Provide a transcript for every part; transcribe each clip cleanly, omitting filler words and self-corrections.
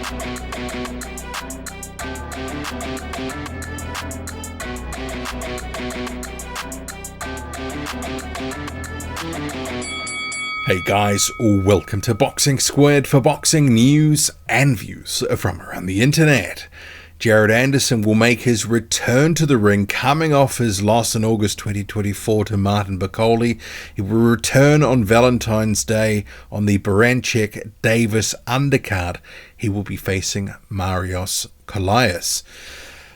Hey guys, welcome to Boxing Squared for boxing news and views from around the internet. Jared Anderson will make his return to the ring coming off his loss in August 2024 to Martin Bakole. He will return on Valentine's Day on the Baranchyk-Davis undercard. He will be facing Marios Kollias.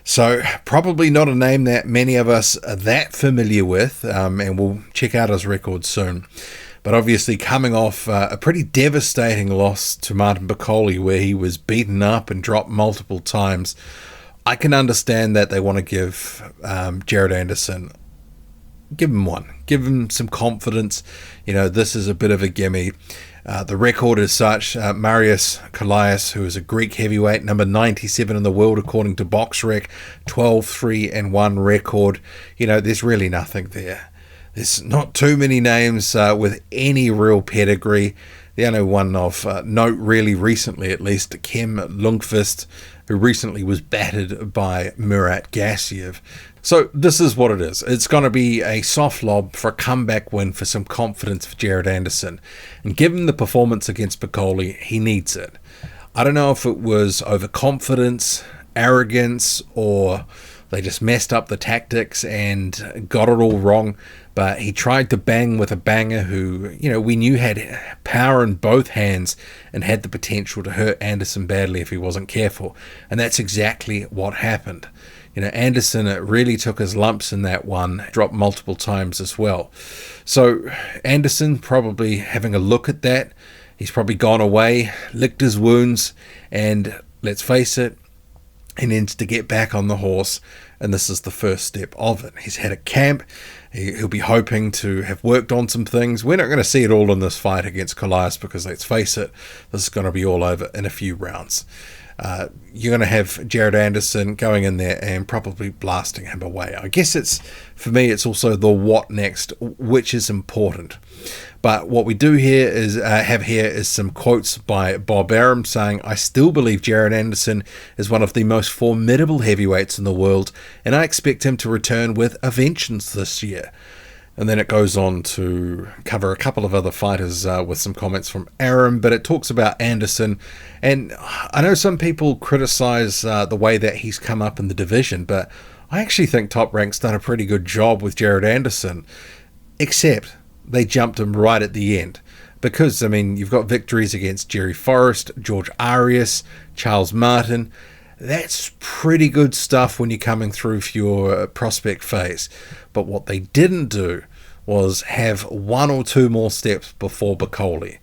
So probably not a name that many of us are that familiar with, and we'll check out his record soon. But obviously coming off a pretty devastating loss to Martin Bakole, where he was beaten up and dropped multiple times, I can understand that they want to give Jared Anderson, give him some confidence. You know, this is a bit of a gimme. The record is such. Marios Kollias, who is a Greek heavyweight, number 97 in the world according to BoxRec, 12-3-1 record. You know, there's really nothing there. There's not too many names with any real pedigree. The only one of note really recently, at least, Kim Lundqvist, who recently was battered by Murat Gassiev. So this is what it is. It's going to be a soft lob for a comeback win for some confidence for Jared Anderson. And given the performance against Bakole, he needs it. I don't know if it was overconfidence, arrogance, or they just messed up the tactics and got it all wrong. But he tried to bang with a banger who, you know, we knew had power in both hands and had the potential to hurt Anderson badly if he wasn't careful. And that's exactly what happened. You know, Anderson really took his lumps in that one, dropped multiple times as well. So Anderson probably having a look at that. He's probably gone away, licked his wounds, and let's face it, he needs to get back on the horse, and this is the first step of it. He's had a camp. He'll be hoping to have worked on some things. We're not going to see it all in this fight against Kollias because, let's face it, this is going to be all over in a few rounds. You're going to have Jared Anderson going in there and probably blasting him away. I guess for me, it's also the what next, which is important. But what we do here is have here is some quotes by Bob Arum saying, "I still believe Jared Anderson is one of the most formidable heavyweights in the world, and I expect him to return with a vengeance this year." And then it goes on to cover a couple of other fighters with some comments from Arum, but it talks about Anderson. And I know some people criticize the way that he's come up in the division, but I actually think Top Rank's done a pretty good job with Jared Anderson, except they jumped him right at the end. Because, I mean, you've got victories against Jerry Forrest, George Arias, Charles Martin. That's pretty good stuff when you're coming through for your prospect phase. But what they didn't do was have one or two more steps before Bakole.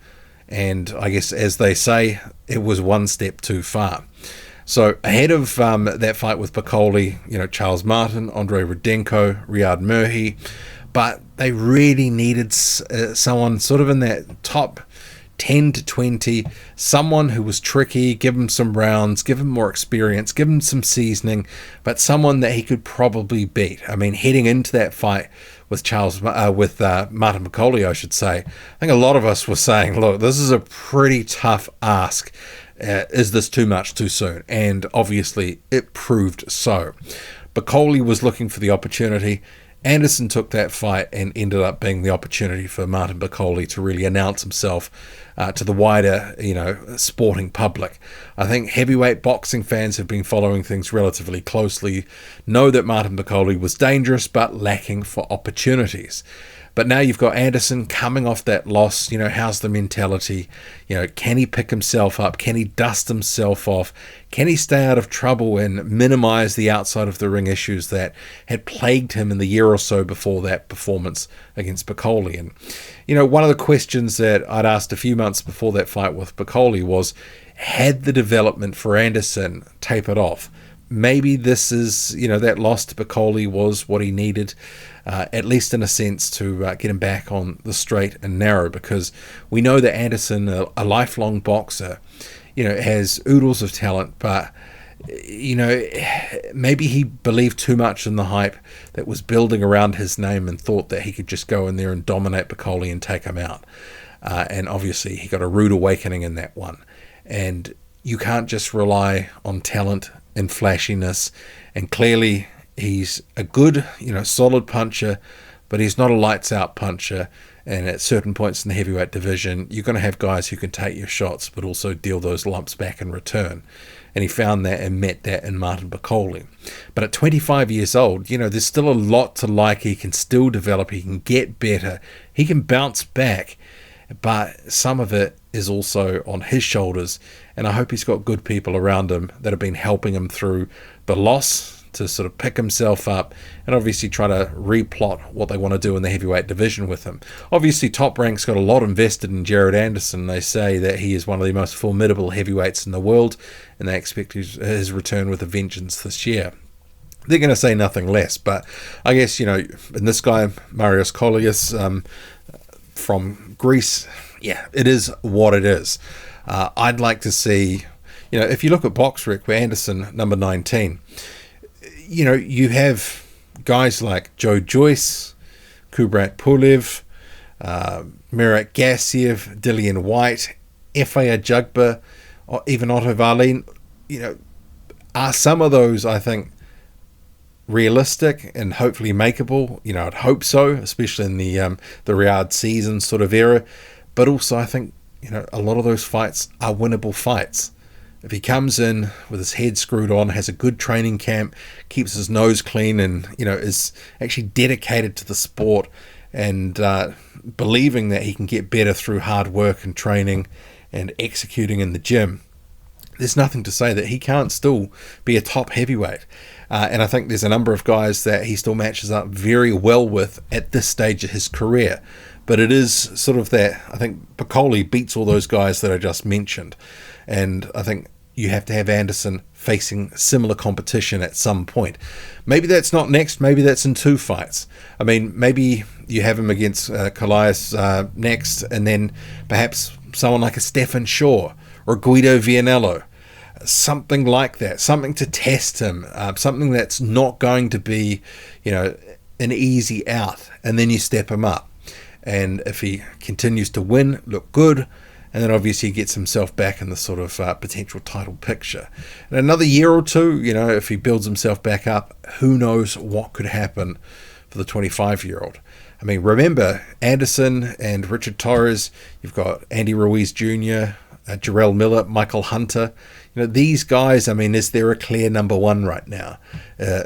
And I guess, as they say, it was one step too far. So ahead of that fight with Bakole, you know, Charles Martin, Andre Rudenko, Riyad Murhi. But they really needed someone sort of in that top 10 to 20, someone who was tricky, give him some rounds, give him more experience, give him some seasoning, but someone that he could probably beat. I mean, heading into that fight with Martin Bakole, I should say, I think a lot of us were saying, look, this is a pretty tough ask. Is this too much too soon? And obviously it proved so. Bakole was looking for the opportunity. Anderson took that fight and ended up being the opportunity for Martin Bakole to really announce himself to the wider, you know, sporting public. I think heavyweight boxing fans have been following things relatively closely, know that Martin Bakole was dangerous but lacking for opportunities. But now you've got Anderson coming off that loss. You know, how's the mentality? You know, can he pick himself up? Can he dust himself off? Can he stay out of trouble and minimize the outside of the ring issues that had plagued him in the year or so before that performance against Bakole? And, you know, one of the questions that I'd asked a few months before that fight with Bakole was, had the development for Anderson tapered off? Maybe this is, you know, that loss to Bakole was what he needed, at least in a sense, to get him back on the straight and narrow, because we know that Anderson, a lifelong boxer, you know, has oodles of talent, but, you know, maybe he believed too much in the hype that was building around his name and thought that he could just go in there and dominate Bakole and take him out. And obviously he got a rude awakening in that one. And you can't just rely on talent and flashiness. And clearly he's a good, solid puncher, but he's not a lights out puncher. And at certain points in the heavyweight division, you're going to have guys who can take your shots, but also deal those lumps back in return. And he found that and met that in Martin Bakole. But at 25 years old, there's still a lot to like. He can still develop. He can get better. He can bounce back. But some of it is also on his shoulders. And I hope he's got good people around him that have been helping him through the loss to sort of pick himself up and obviously try to replot what they want to do in the heavyweight division with him. Obviously, Top Rank's got a lot invested in Jared Anderson. They say that he is one of the most formidable heavyweights in the world, and they expect his return with a vengeance this year. They're going to say nothing less, but I guess, and this guy, Marios Kollias from Greece, yeah, it is what it is. I'd like to see, if you look at BoxRec, where Anderson, number 19, you have guys like Joe Joyce, Kubrat Pulev, Mirat Gassiev, Dillian White, F.A. Ajagba, or even Otto Wallin. Are some of those, I think, realistic and hopefully makeable? I'd hope so, especially in the Riyadh season sort of era. But also, I think, a lot of those fights are winnable fights. If he comes in with his head screwed on, has a good training camp, keeps his nose clean, and is actually dedicated to the sport and believing that he can get better through hard work and training and executing in the gym, there's nothing to say that he can't still be a top heavyweight. And I think there's a number of guys that he still matches up very well with at this stage of his career. But it is sort of that, I think Bakole beats all those guys that I just mentioned. And I think you have to have Anderson facing similar competition at some point. Maybe that's not next, maybe that's in 2 fights. I mean, maybe you have him against Kollias next, and then perhaps someone like a Stefan Shaw or Guido Vianello. Something like that, something to test him, something that's not going to be, an easy out, and then you step him up. And if he continues to win, look good, and then obviously he gets himself back in the sort of potential title picture. In another year or two, if he builds himself back up, who knows what could happen for the 25-year-old. I mean, remember, Anderson and Richard Torres, you've got Andy Ruiz Jr., Jarrell Miller, Michael Hunter. These guys, I mean, is there a clear number one right now?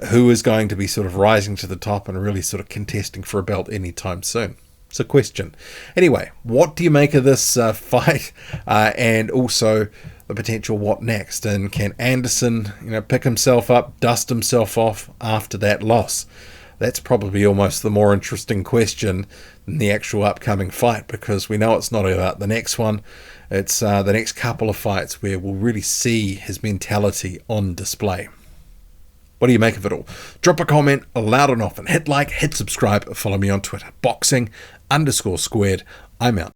Who is going to be sort of rising to the top and really sort of contesting for a belt anytime soon? It's a question. Anyway, what do you make of this fight, and also the potential what next? And can Anderson, pick himself up, dust himself off after that loss? That's probably almost the more interesting question than the actual upcoming fight, because we know it's not about the next one. It's the next couple of fights where we'll really see his mentality on display. What do you make of it all? Drop a comment loud and often. Hit like, hit subscribe, follow me on Twitter. Boxing_squared. I'm out.